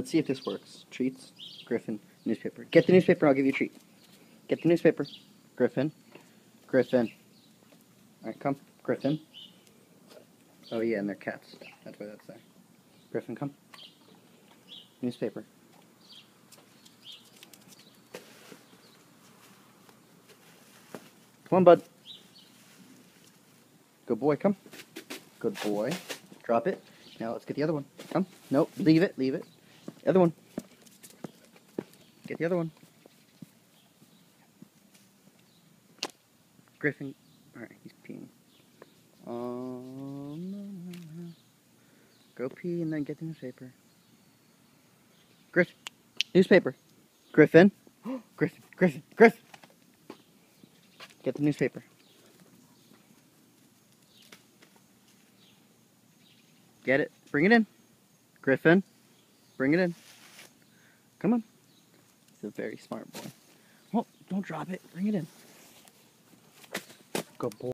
Let's see if this works. Treats, Griffin, newspaper. Get the newspaper, I'll give you a treat. Get the newspaper. Griffin. Griffin. Alright, come. Griffin. Oh yeah, and they're cats. That's why that's there. Griffin, come. Newspaper. Come on, bud. Good boy, come. Good boy. Drop it. Now let's get the other one. Come. Nope, leave it, leave it. The other one. Get the other one. Griffin. Alright, he's peeing. Go pee and then get the newspaper. Griffin. Newspaper. Griffin. Griffin. Griffin. Griffin. Get the newspaper. Get it. Bring it in. Griffin. Bring it in. Come on. He's a very smart boy. Oh, don't drop it. Bring it in. Good boy.